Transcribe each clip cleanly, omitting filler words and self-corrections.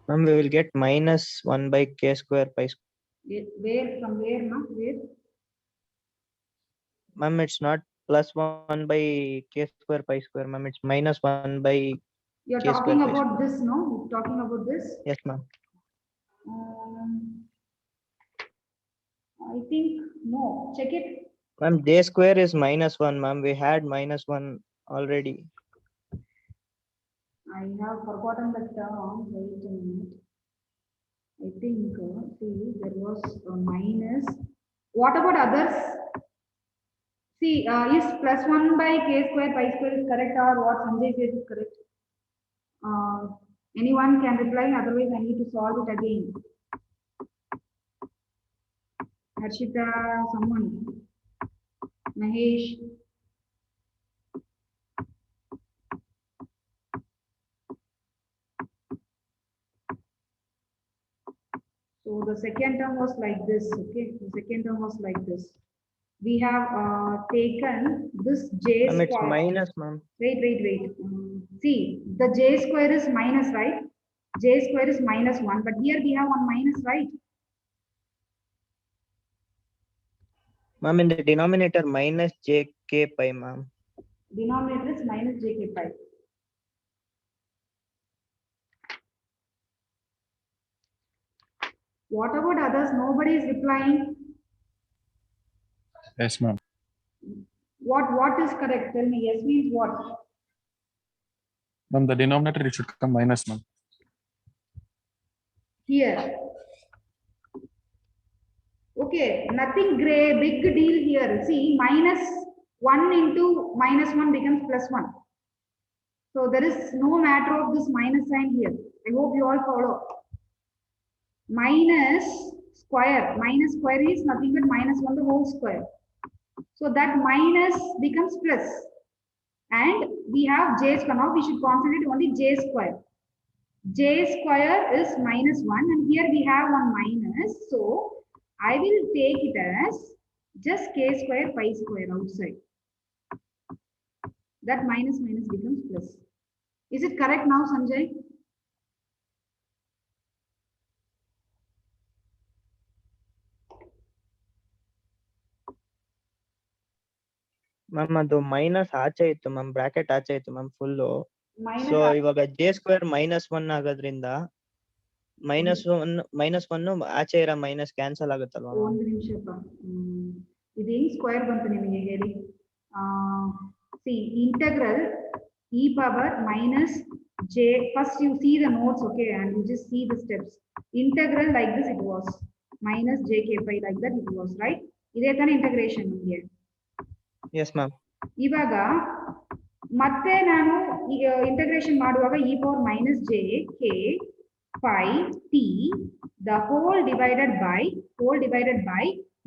Ma'am, we will get minus 1 by k square pi square. Where, from where, ma? Where? Ma'am, it's not plus 1 by k square pi square. Ma'am, it's minus 1 by You're k square talking pi about square. this, no? You're talking about this? Yes, ma'am. I think, no. Check it. Ma'am, j square is minus 1, ma'am. We had minus 1 already. I have forgotten the term. Wait a minute. I think, see, there was a minus. What about others? See, is plus 1 by k square pi square is correct, or what Sanjay says is correct? Uh, Anyone can reply, otherwise I need to solve it again. Harshita, someone. Mahesh. So the second term was like this, okay? The second term was like this. We have taken this j Ma'am, it's square. minus, ma'am. Wait. See, the j square is minus, right? J square is minus 1, but here we have one minus, right? Ma'am, in the denominator, minus jk pi, ma'am. Denominator is minus jk pi. What about others? Nobody is replying. Yes, ma'am. What is correct? Tell me. Yes means what? Ma'am, the denominator it should come minus, ma'am. Here. Okay, nothing gray, big deal here. See, minus 1 into minus 1 becomes plus 1. So there is no matter of this minus sign here. I hope you all follow. Minus square is nothing but minus 1 the whole square. So that minus becomes plus. And we have j square. Now we should concentrate only j square. J square is minus 1 and here we have one minus. So I will take it as just k square pi square outside. That minus becomes plus. Is it correct now, Sanjay? Ma'am ಅದು minus ಆಚೆ ಇತ್ತು ma'am, bracket ಆಚೆ ಇತ್ತು ma'am full. So Minus ಇವಾಗ J square minus 1 ಆಗೋದ್ರಿಂದ minus 1 ಆಚೆ ಇರೋ minus cancel ಆಗುತ್ತಲ್ವಾ? ಒಂದು ನಿಮಿಷಪ್ಪ. ಇದು ಹೆಂಗ್ ಸ್ಕ್ವೇರ್ ಬಂತು ನಿಮಗೆ ಹೇಳಿ? See, integral e power minus j. First you see the notes, okay, and you just see the steps. Integral like this it was minus jk pi like that it was, right? ಇದೇ ತಾನೇ integration ನಿಮಗೆ. Yes ma'am. ಇವಾಗ ಮತ್ತೆ ನಾನು integration ಮಾಡುವಾಗ e power minus j k pi t the whole divided by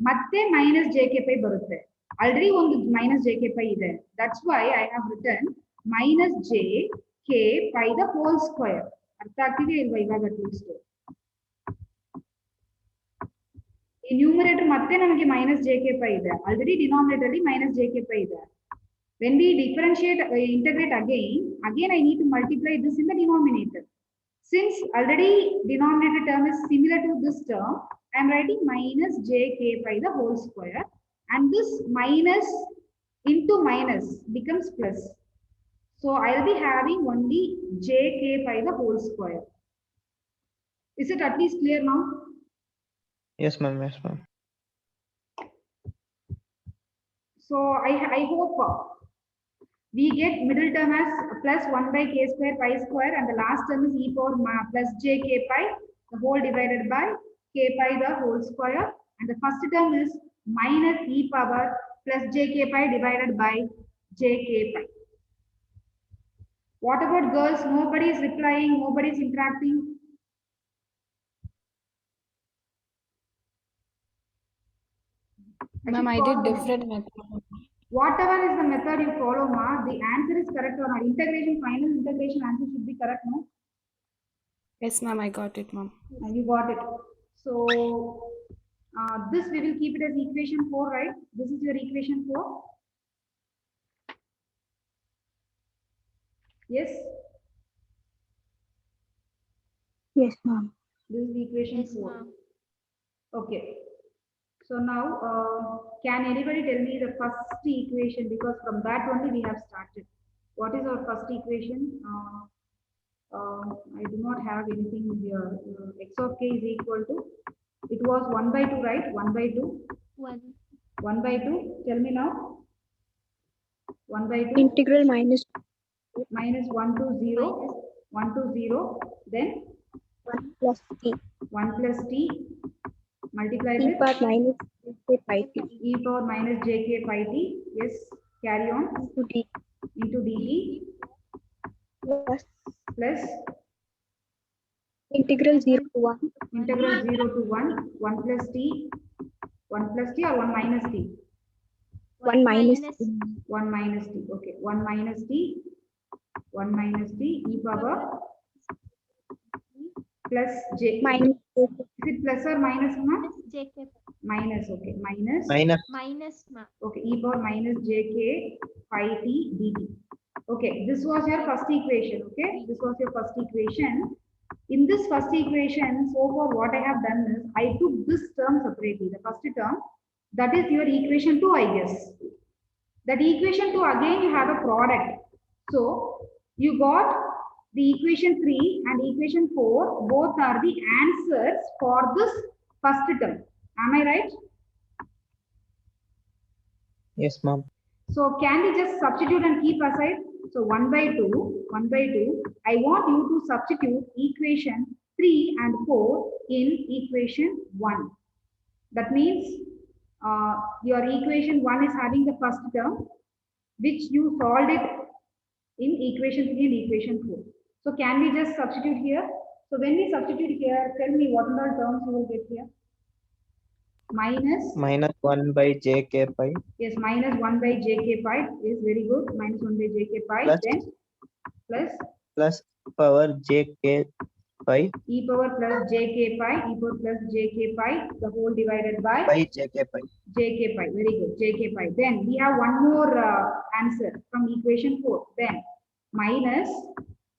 ಮತ್ತೆ minus jk pi ಬರುತ್ತೆ. Already ಒಂದು minus jk pi ಇದೆ. That's why I have written minus j k pi the whole square. ಅರ್ಥ ಆಗ್ತಿದೆಯಾ ಇಲ್ವಾ ಇವಾಗ at least? ಈ numerator ಮತ್ತೆ ನಮಗೆ minus jk pi ಇದೆ. ಆಲ್ರೆಡಿ ಡಿನಾಮಿನೇಟರ್ ಅಲ್ಲಿ minus jk pi ಇದೆ. When we differentiate, integrate again I need to multiply this in the denominator. Since already denominator term is similar to this term, I am writing minus jk pi the whole square, and this minus into minus becomes plus. So I will be having only jk pi the whole square. Is it at least clear now? Yes ma'am, yes ma'am. So I hope we get middle term as plus 1 by k square pi square, and the last term is e power plus jk pi the whole divided by k pi the whole square, and the first term is minus e power plus jk pi divided by jk pi. What about girls? Nobody is replying, nobody is interacting. Ma'am, I did different method. Whatever is the method you follow, ma, the answer is correct or not. Integration, final integration answer should be correct, no? Yes, ma'am, I got it, ma'am. You got it. So this we will keep it as equation 4, right? This is your equation 4. Yes. Yes, ma'am. This is equation 4. Okay. So now, can anybody tell me the first equation, because from that only we have started. What is our first equation? I do not have anything here. X of k is equal to, it was 1 by 2, right? 1 by 2. 1 by 2. Tell me now. 1 by 2. Integral minus Minus 1 to 0. 1 to 0. Then 1 plus t. 1 plus t multiplied E with power minus j pi t e power minus jk pi t. Yes, carry on. into d Into dt plus plus integral 0 to 1. integral 0 to 1. 1 plus t. 1 plus t or 1 minus t? 1 minus 1 minus t. Okay. 1 minus t. 1 minus t e power plus j. minus j Is it plus or minus, ma? JK Minus. Okay. Minus. minus ma. Okay. E power minus jk pi t dt. Okay. This was your first equation. Okay. This was your first equation. In this first equation, so far what I have done is I took this term separately. The first term, that is your equation 2, I guess. That equation 2, again you have a product. So you got the equation 3 and equation 4, both are the answers for this first term. Am I right? Yes, ma'am. So can we just substitute and keep aside? So 1 by 2, I want you to substitute equation 3 and 4 in equation 1. That means your equation 1 is having the first term, which you solved it in equation 3 and equation 4. So can we just substitute here? So when we substitute here, tell me what are the terms you will get here? Minus. Minus 1 by jk pi Yes, minus 1 by jk pi is very good. Minus 1 by jk pi. Plus. Then plus plus power jk pi e power plus jk pi, e power plus jk pi, the whole divided by jk pi. jk pi. Very good, jk pi. Then we have one more answer from equation 4. Then minus,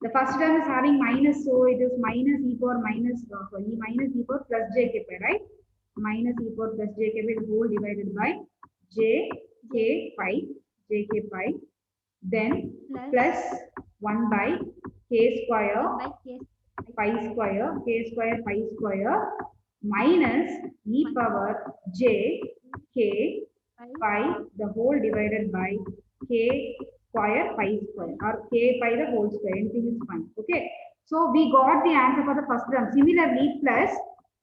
the first term is having minus, so it is minus e power minus minus e power plus jk pi, right? Minus e power plus jk pi, the whole divided by jk pi. Then plus 1 by k square By K pi square minus e power j k pi, the whole divided by k square pi square, or k pi the whole square, anything is fine. Okay, so we got the answer for the first term. Similarly, plus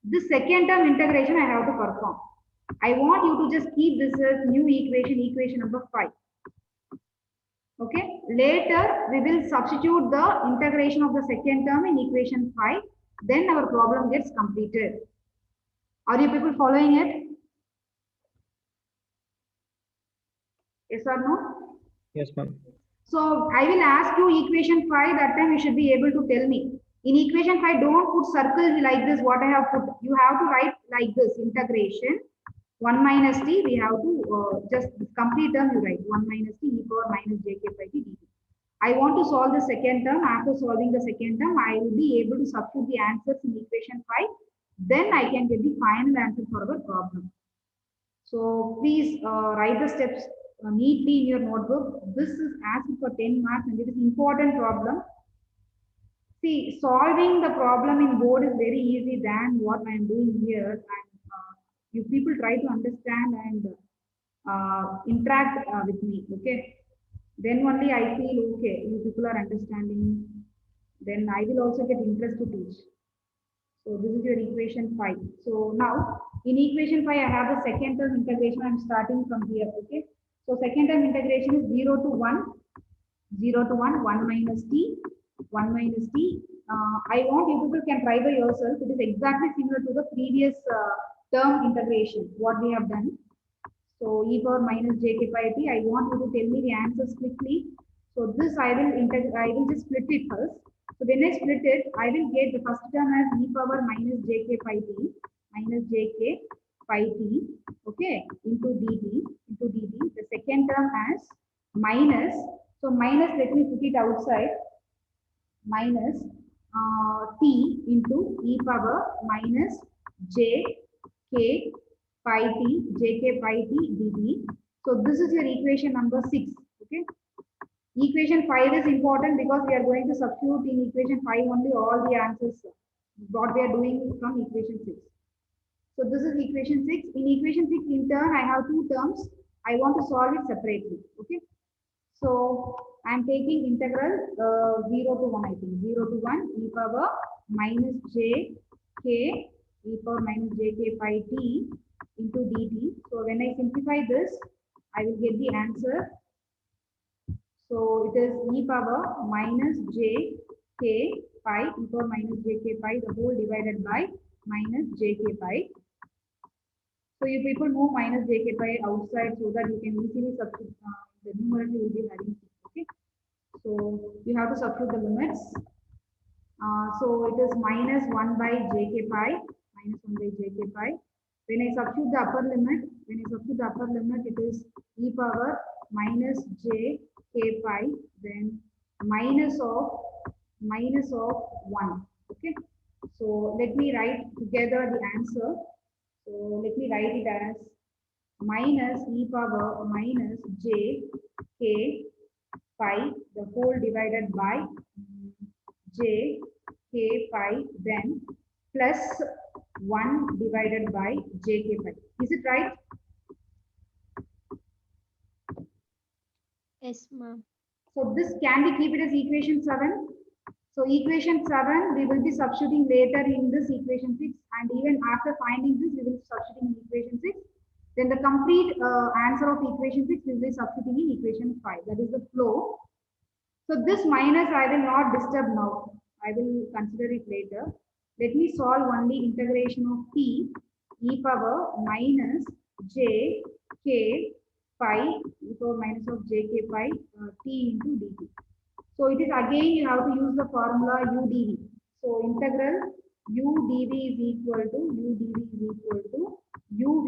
the second term integration I have to perform. I want you to just keep this as new equation number 5. Okay, later we will substitute the integration of the second term in equation 5. Then our problem gets completed. Are you people following it? Yes or no? Yes, ma'am. So I will ask you equation 5, that time you should be able to tell me. In equation 5, don't put circles like this, what I have put. You have to write like this, integration. 1 minus t, we have to just complete term you write. 1 minus t e power minus jk pi t dt. I want to solve the second term. After solving the second term, I will be able to substitute the answers in equation 5. Then I can get the final answer for our problem. So please write the steps neatly in your notebook. This is asked for 10 marks and it is important problem. See, solving the problem in board is very easy than what I am doing here. And you people try to understand and interact with me, okay? Then only I feel, okay, you people are understanding. Then I will also get interest to teach. So this is your equation 5. So now in equation 5, I have the second term integration. I'm starting from here, okay? So second term integration is 0 to 1, 1 minus t, 1 minus t. I want you people can try by yourself. It is exactly similar to the previous term integration, what we have done. So e power minus jk pi t, I want you to tell me the answers quickly. So this I will just split it first. So when I split it, I will get the first term as e power minus jk pi t, okay, into dt. The second term as minus, so minus, let me put it outside, minus t into e power minus j k pi t jk pi t dt. So this is your equation number 6. Okay. Equation 5 is important because we are going to substitute in equation 5 only all the answers what we are doing from equation 6. So this is equation 6. In equation 6 in turn I have two terms. I want to solve it separately. Okay. So I am taking integral 0 to 1, I think 0 to 1 e power minus j k e power minus j k pi t into dt. So when I simplify this, I will get the answer. So it is e power minus j k pi e power minus j k pi the whole divided by minus j k pi. So you people move minus j k pi outside so that you can easily substitute the numerator will be having 6. Okay. So you have to substitute the limits. So it is minus 1 by j k pi minus 1 by j k pi. When I substitute the upper limit, it is e power minus j k pi, then minus of 1. Okay. So let me write together the answer. So let me write it as minus e power minus j k pi the whole divided by j k pi, then plus 1 divided by j k pi. Is it right? Yes, ma'am. So this, can we keep it as equation 7? So equation 7 we will be substituting later in this equation 6, and even after finding this we will be substituting in equation 6. Then the complete answer of equation 6 will be substituting in equation 5. That is the flow. So this minus I will not disturb now. I will consider it later. Let me solve only integration of t e power minus j k pi e power minus of j k pi t into dt. So it is again you have to use the formula u dv. So integral u dv is equal to uv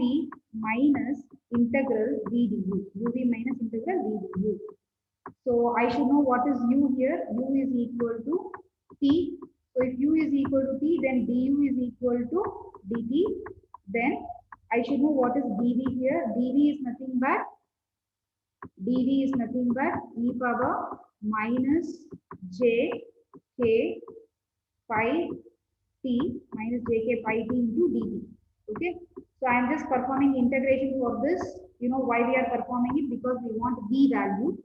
minus integral v du. uv minus integral v du. So I should know what is u here. U is equal to t. So if u is equal to t, then du is equal to dt. Then I should know what is dv here. dv is nothing but e power minus j k pi t minus j k pi t into dt. Okay. So I am just performing integration for this. You know why we are performing it? Because we want v value.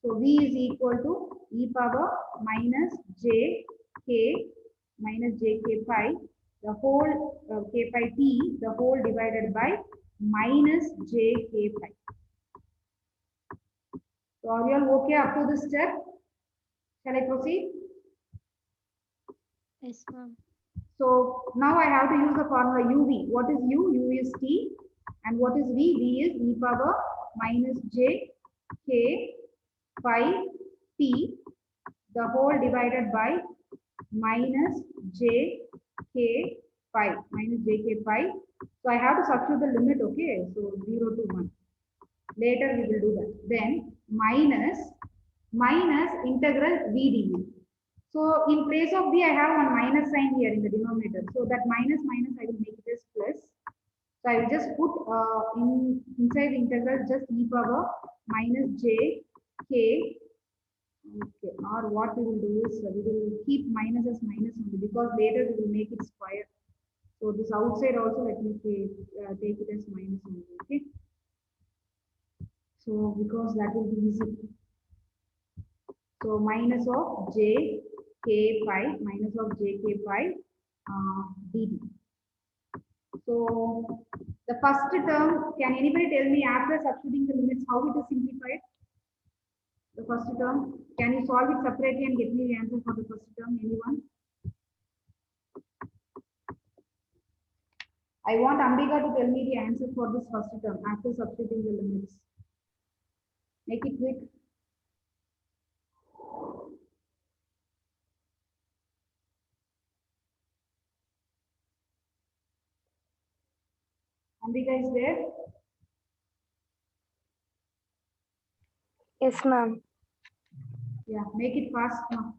So v is equal to e power minus j k minus j k pi the whole k pi t the whole divided by minus j k pi. So are you all okay up to this step? Shall I proceed? Yes, ma'am. So now I have to use the formula uv. What is u? U is t. And what is v? V is e power minus j k pi t the whole divided by minus j k pi minus j k pi. So I have to substitute the limit. Okay. So 0 to 1. Later we will do that. Then minus integral v dv. So in place of v, I have one minus sign here in the denominator. So that minus I will make it as plus. So I will just put inside the integral just e power minus j k. Okay. Or what we will do is we will keep minus as minus only, because later we will make it square. So this outside also let me take it as minus only. Okay. So because that will be easy. So minus of j k pi minus of j k pi dt. So the first term, can anybody tell me after substituting the limits how it is simplified? The first term, can you solve it separately and get me the answer for the first term? Anyone? I want Ambika to tell me the answer for this first term after substituting the limits. Make it quick. Ambika is there? Yes, ma'am. Yeah, make it fast now.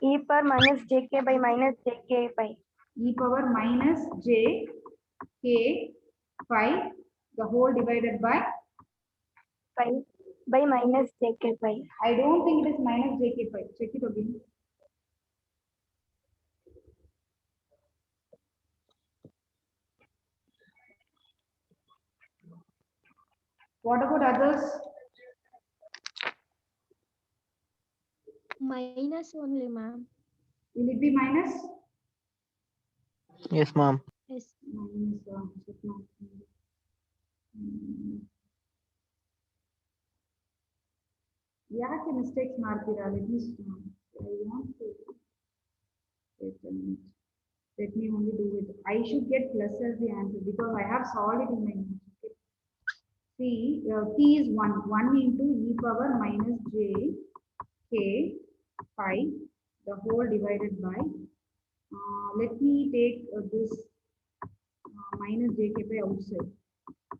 E power minus jk by minus jk pi. E power minus j k pi the whole divided by. Pi by minus jk pi. I don't think it is minus jk pi. Check it again. What about others? Minus only, ma'am. Will it be minus? Yes, ma'am. Yes. Minus check now. ಯಾಕೆ mistakes ಮಾಡ್ತೀರಾ? Let me I want to wait a minute. Let me only do it. I should get plus as the answer because I have solved it in my notes. Okay. See, t is 1. 1 into e power minus j k pi the whole divided by. Let me take this minus j k pi outside.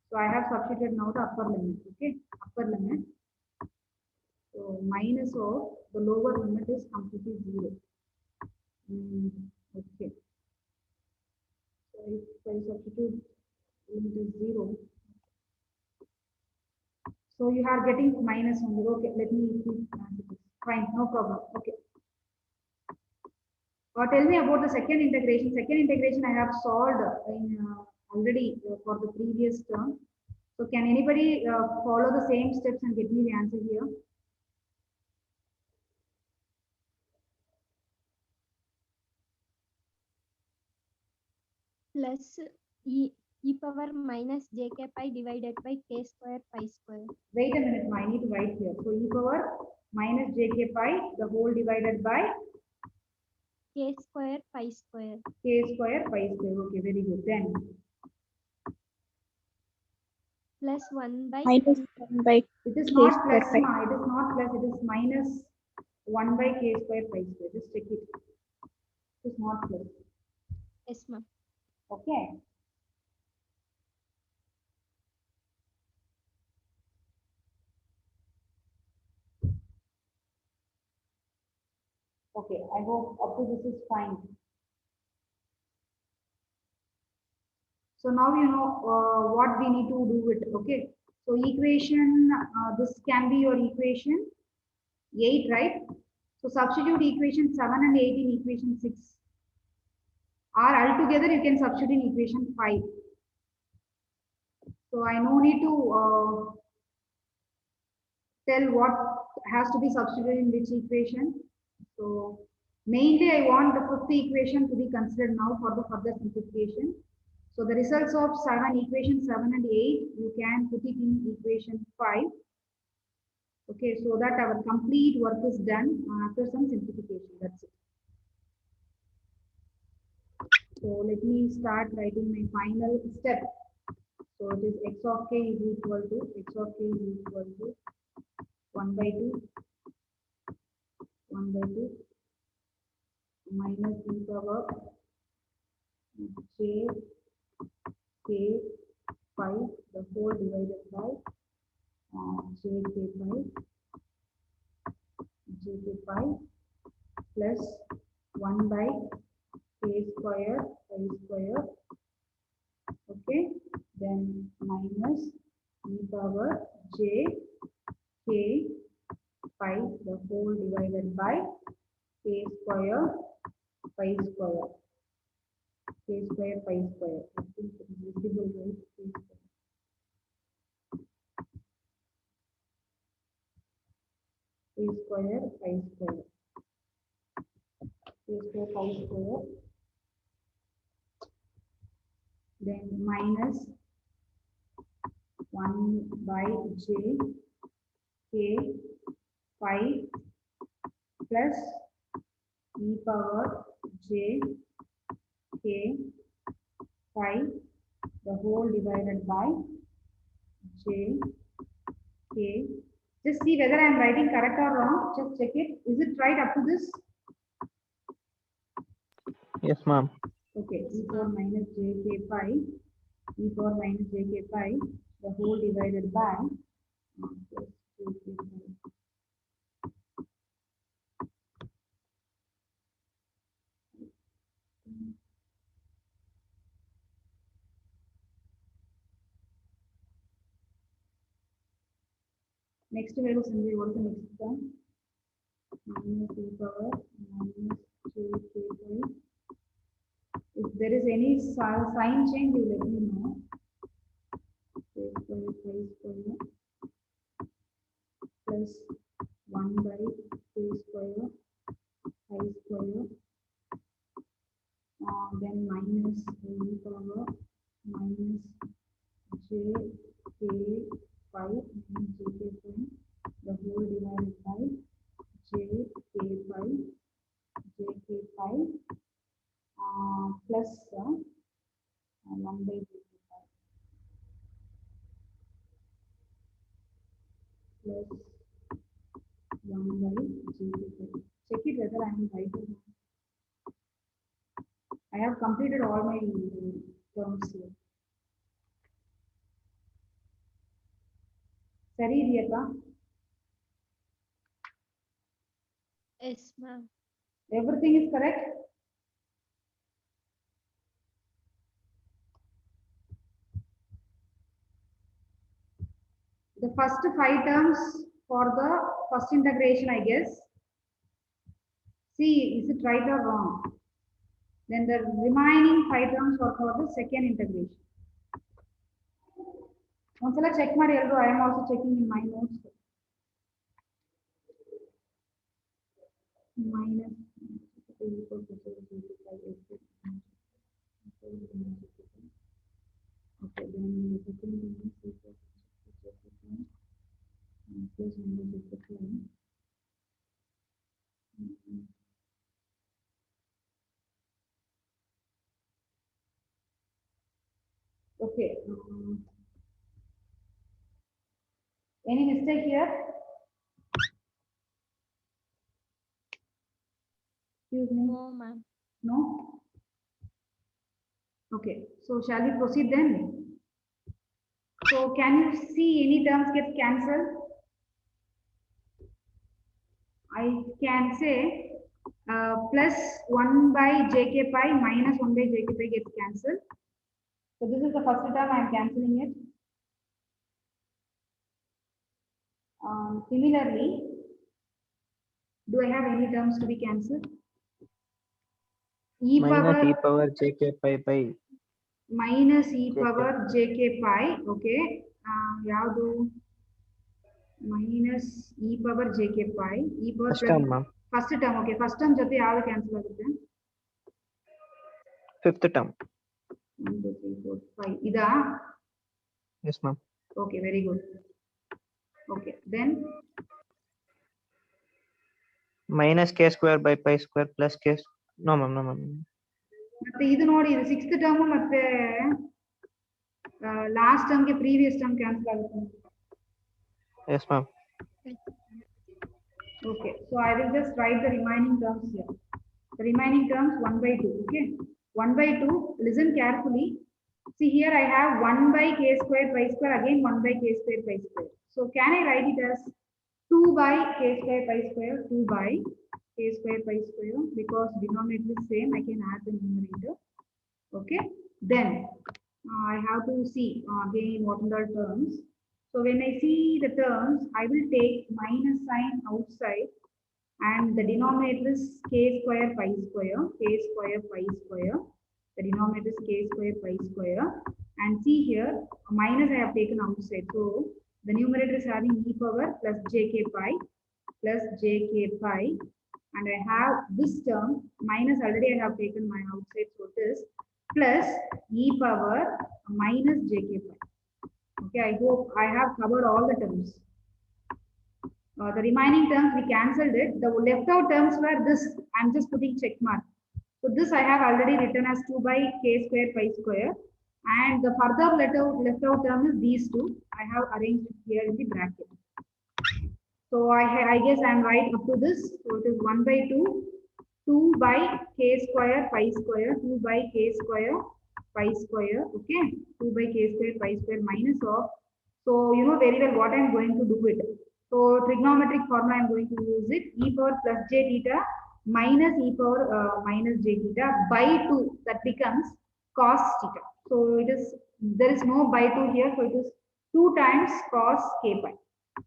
So I have substituted now the upper limit. Okay, upper limit. So minus of the lower limit is completely 0. Okay. So if I substitute limit is 0. So you are getting minus only. Okay, let me answer this. Fine, no problem. Okay. Tell me about the second integration. Second integration I have solved in already for the previous term. So can anybody follow the same steps and get me the answer here? Plus e power minus jk pi divided by k square pi square. Wait a minute, I need to write here. So e power minus jk pi the whole divided by K square pi square. k square pi square. Okay, very good. Then Plus 1 by minus 1 by it is k not square plus, pi. it is not plus, it is minus 1 by k square pi square. Just check it. It is not plus. yes, ma'am. Okay. Okay, I hope up to this is fine. So now you know what we need to do with. Okay. So equation, this can be your equation 8, right? So substitute equation 7 and 8 in equation 6. Or altogether you can substitute in equation 5. So I no need to tell what has to be substituted in which equation. So mainly I want the fifth equation to be considered now for the further simplification. So the results of equation 7 and 8, you can put it in equation 5. Okay, so that our complete work is done after some simplification. That's it. So let me start writing my final step. So it is x of k is equal to 1 by 2 minus e power j k pi the whole divided by j k pi plus 1 by k square pi square. Okay, then minus e power j k pi the whole divided by k square pi square. K square pi square. I think it is visible, right? K square pi square. K square pi square. Then minus 1 by j k pi plus e power j k pi the whole divided by j k. Just see whether I am writing correct or wrong. Just check it. Is it right up to this? Yes, ma'am. Okay, e power minus j k pi, the whole divided by plus 2k pi. Next value Sanjay, what is the next term? Minus e power minus jk5. If there is any sign change, you let me know. K square pi square plus 1 by k square pi square. Then minus e power minus j k pi minus j k pi, the whole divided by j k pi plus 1 by j k pi plus 1 by j k pi. Check it whether I am right or not. I have completed all my terms here. Sari idiyaka? Yes, ma'am. Everything is correct? The first 5 terms for the first integration, I guess. See, is it right or wrong? Then the remaining 5 terms are for the second integration. Once check ಮಾಡಿ ಎಲ್ಲರೂ, I am also checking in my notes. Minus okay, then the second one is plus 1 okay. Any mistake here? Excuse me. No, ma'am. No? Okay, so shall we proceed then? So can you see any terms get cancelled? I can say plus 1 by jk pi minus 1 by jk pi gets cancelled. So this is the first term, I am cancelling it. Similarly, do I have any terms to be cancelled? Minus e power jk pi by minus e JK. power jk pi, okay. Yadu minus e power jk pi, e power first term, ma'am. first term, okay. First term jothe yadu cancel agutte? Fifth term. 1 2 3 4 5 ida? Yes, ma'am. Okay, very good. Okay, then Minus k square by pi square plus k. No, ma'am. No, ma'am. ಮತ್ತೆ ಇದು ನೋಡಿ, ಇದು 6th term ಮತ್ತೆ last term ಗೆ previous term cancel ಆಗುತ್ತೆ. Yes, ma'am. Okay, so I will just write the remaining terms here. The remaining terms 1 by 2, okay. 1 by 2, listen carefully. See here I have 1 by k square pi square, again 1 by k square pi square. So can I write it as 2 by k square pi square, 2 by k square pi square, because denominator is same, I can add the numerator. Okay, then I have to see again what are the terms. So when I see the terms, I will take minus sign outside, and the denominator is k square pi square, k square pi square. The denominator is k square pi square, and see here minus I have taken outside. So the numerator is having e power plus jk pi plus jk pi, and I have this term minus already I have taken my outside, so it is plus e power minus jk pi. Okay, I hope I have covered all the terms. The remaining terms we cancelled it. The left out terms were this. I'm just putting check mark. So this I have already written as 2 by k square pi square, and the further left out term is these two. I have arranged it here in the bracket. So I guess I am right up to this. So it is 1 by 2, 2 by k square pi square, 2 by k square pi square, okay, 2 by k square pi square minus of, so you know very well what I am going to do it. So trigonometric formula I am going to use it, e power plus j theta minus e power minus j theta by 2, that becomes cos theta. So it is, there is no by 2 here, so it is 2 times cos k pi.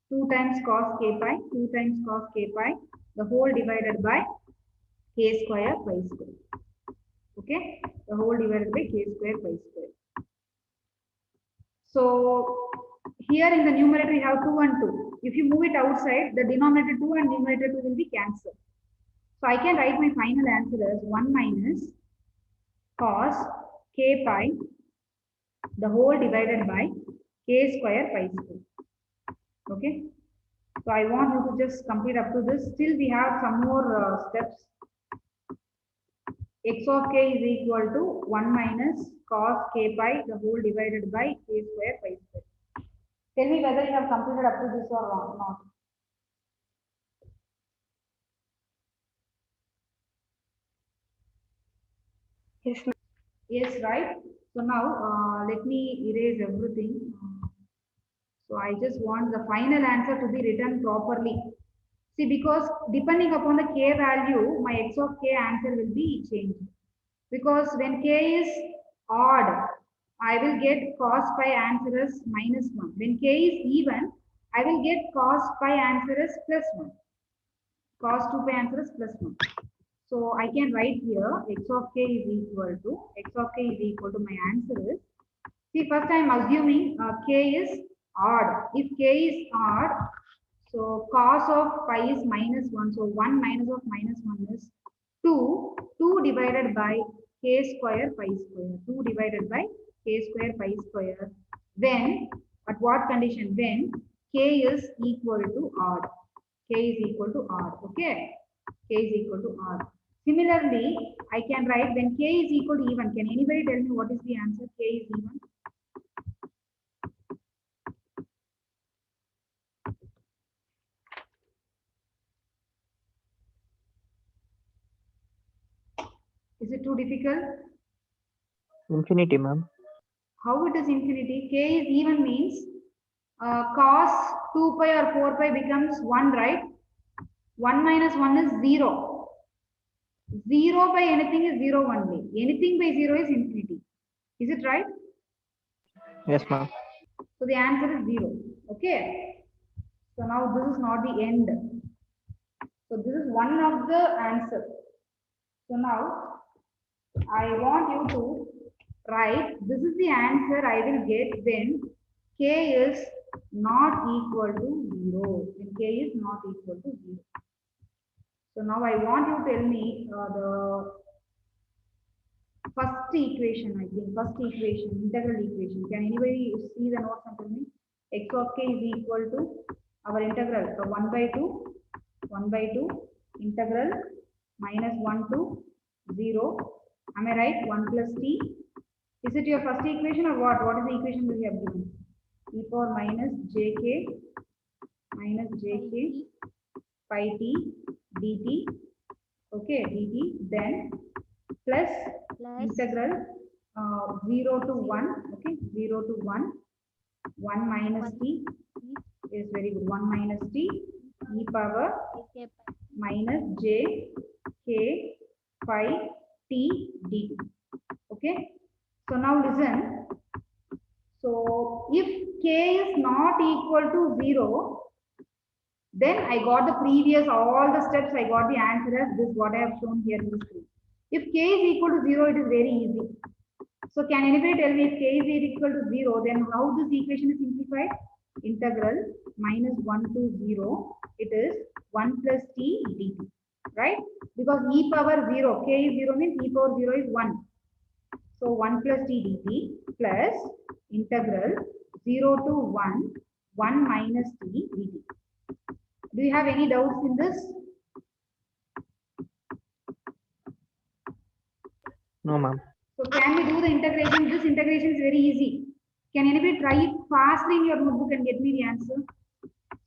2 times cos k pi, 2 times cos k pi, the whole divided by k square pi square. Okay, the whole divided by k square pi square. So here in the numerator we have 2 and 2. If you move it outside, the denominator 2 and numerator 2 will be cancelled. So I can write my final answer as 1 minus cos k pi, the whole divided by k square pi square. Okay. So I want you to just complete up to this. Still we have some more steps. X of k is equal to 1 minus cos k pi, the whole divided by k square pi square. Tell me whether you have completed up to this or not. Yes, ma'am. Yes, right. So now let me erase everything. So I just want the final answer to be written properly. See, because depending upon the k value, my x of k answer will be changed. Because when k is odd, I will get cos pi answer as -1. When k is even, I will get cos pi answer as +1. Cos 2 pi answer is +1. So I can write here x of k is equal to my answer is, see, first I am assuming k is odd. If k is odd, so cos of pi is -1. So 1 minus of -1 is 2. 2 divided by k square pi square. 2 divided by k square pi square. When, at what condition? When k is equal to odd. K is equal to odd. Okay. K is equal to odd. Similarly, I can write when k is equal to even. Can anybody tell me what is the answer? K is even. Is it too difficult? Infinity, ma'am. How it is infinity? K is even means cos 2 pi or 4 pi becomes 1, right? 1 minus 1 is 0. 0 by anything is 0 only. Anything by 0 is infinity. Is it right? Yes, ma'am. So the answer is 0. Okay. So now this is not the end. So this is one of the answer. So now I want you to write, this is the answer I will get when k is not equal to 0. When k is not equal to 0. So now I want you to tell me the first equation, I think, integral equation. Can anybody see the notes and tell me? X of k is equal to our integral, so 1 by 2, integral -1 to 0. Am I right? 1 plus t. Is it your first equation or what? What is the equation we have given? E power minus jk pi t dt. Okay, dt. Then plus integral 0 to 1. Okay, 0 to 1. 1 minus t is very good. 1 minus t e power minus j k pi t dt. Okay. So now listen. So if k is not equal to 0, then I got the previous all the steps. I got the answer as this. What I have shown here in the screen. If k is equal to 0, it is very easy. So can anybody tell me if k is equal to 0, then how this equation is simplified? Integral -1 to 0. It is 1 plus t dt. Right? Because e power 0, k is 0 means e power 0 is 1. So 1 plus t dt plus integral 0 to 1, 1 minus t dt. Do you have any doubts in this? No, ma'am. So can we do the integration? This integration is very easy. Can anybody try it fastly in your notebook and get me the answer?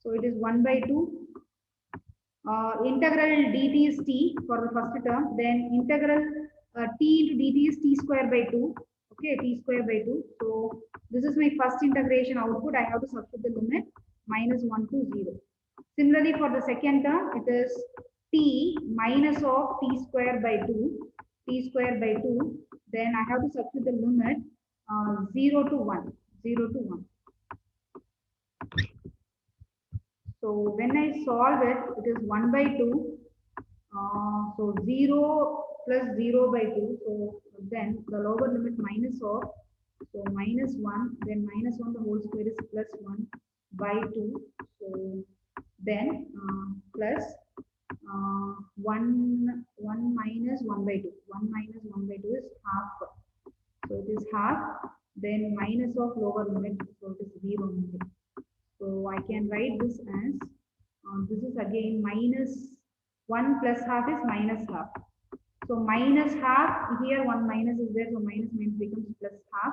So it is 1 by 2. Integral dt is t for the first term. Then integral t into dt is t square by 2. Okay, t square by 2. So this is my first integration output. I have to substitute the limit -1 to 0. Similarly, for the second term, it is t minus of t square by 2. T square by 2. Then I have to substitute the limit 0 to 1. 0 to 1. So when I solve it, it is 1 by 2. So 0 plus 0 by 2. So then the lower limit minus of, so minus 1, then minus 1 the whole square is plus 1 by 2. So then plus 1 minus 1 by 2. 1 minus 1 by 2 is half. So it is half. Then minus of lower limit, so it is 0 only. So I can write this as, this is again minus 1 plus half is minus half. So minus half, here one minus is there, so minus becomes plus half.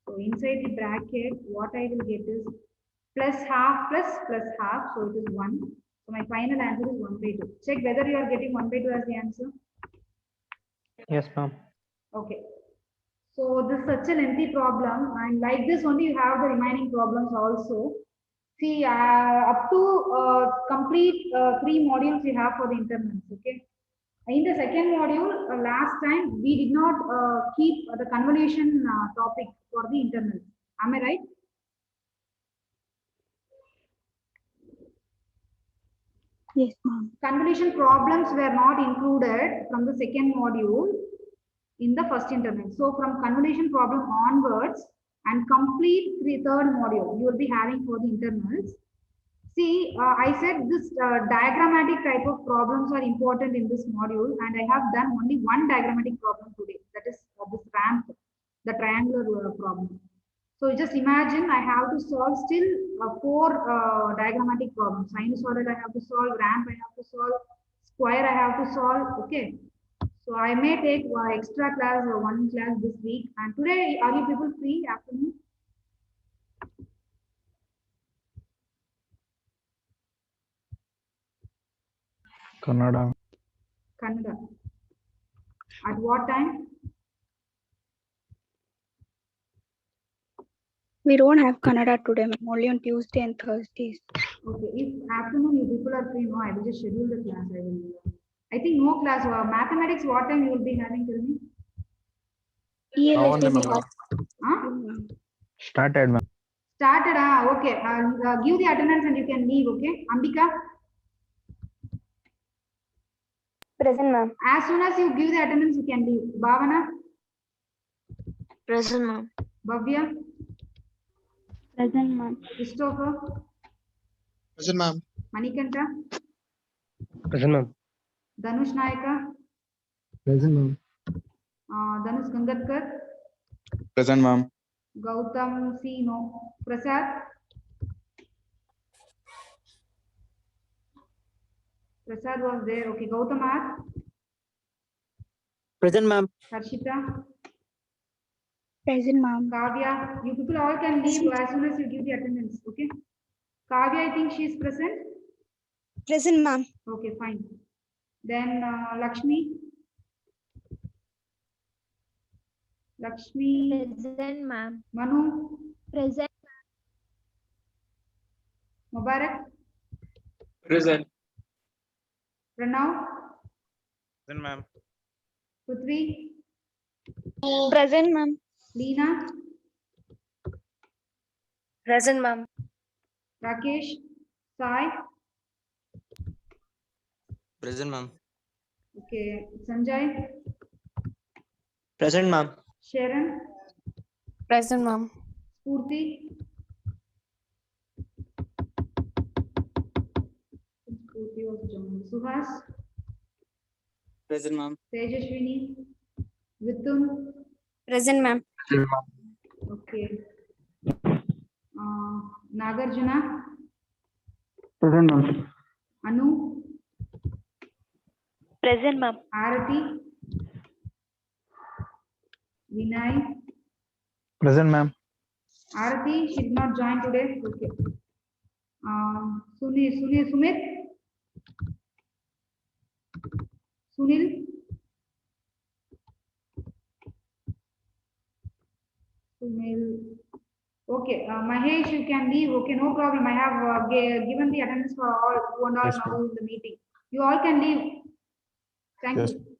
So inside the bracket, what I will get is plus half plus half, so it is 1. So my final answer is 1 by 2. Check whether you are getting 1 by 2 as the answer. Yes, ma'am. Okay. So this is such a lengthy problem, and like this only you have the remaining problems also. See, up to complete 3 modules you have for the internals, okay? In the second module, last time we did not keep the convolution topic for the internals. Am I right? Yes, ma'am. Convolution problems were not included from the second module in the first internal. So from convolution problem onwards and complete third module, you will be having for the internals. See, I said this diagrammatic type of problems are important in this module, and I have done only one diagrammatic problem today. That is this ramp, the triangular problem. So just imagine I have to solve still 4 diagrammatic problems. Sinusoidal I have to solve, ramp I have to solve, square I have to solve. Okay. So I may take extra class or 1 class this week. And today, are you people free afternoon? Kannada. Kannada. At what time? We don't have Kannada today, ma'am. Only on Tuesday and Thursdays. Okay. If afternoon you people are free, no, I will just schedule the class. I think no class. Mathematics, what time you will be having? Tell me. ELS Only, will be ma'am. Huh? ma'am. Started, ma'am. Started. Okay. Give the attendance and you can leave. Okay. Ambika. Present, ma'am. As soon as you give the attendance, you can leave. Bhavana. Present, ma'am. Bhavya. Present, ma'am. Christopher. Present, ma'am. Manikanta. Present, ma'am. Dhanush Nayaka. Present, ma'am. Dhanush Gangadkar. Present, ma'am. Gautam C. No. Prasad. Prasad was there. Okay. Gautam R. Present, ma'am. Harshita. Present, ma'am. Kavya. You people all can leave as soon as you give the attendance. Okay. Kavya, I think she is present. Present, ma'am. Okay, fine. Then Lakshmi. Lakshmi. Present, ma'am. Manu. Present. Mubarak. Present. Pranav. Present, ma'am. Prithvi. Present, ma'am. Leena. Present, ma'am. Rakesh. Sai. Present, ma'am. Okay. Sanjay. Present, ma'am. Sharon. Present, ma'am. Spurti. Spurti was joined. Suhas. Present, ma'am. Tejashwini. Vithun. Present, ma'am. Okay. Nagarjuna. Present, ma'am. Anu. Present, ma'am. Arati. Vinay. Present, ma'am. Arati, she did not join today. Okay. Sumit. Sunil. Sunil. Okay. Mahesh, you can leave. Okay, no problem. I have given the attendance for all who are not Yes, now ma'am. in the meeting. You all can leave. Thank Yes. you.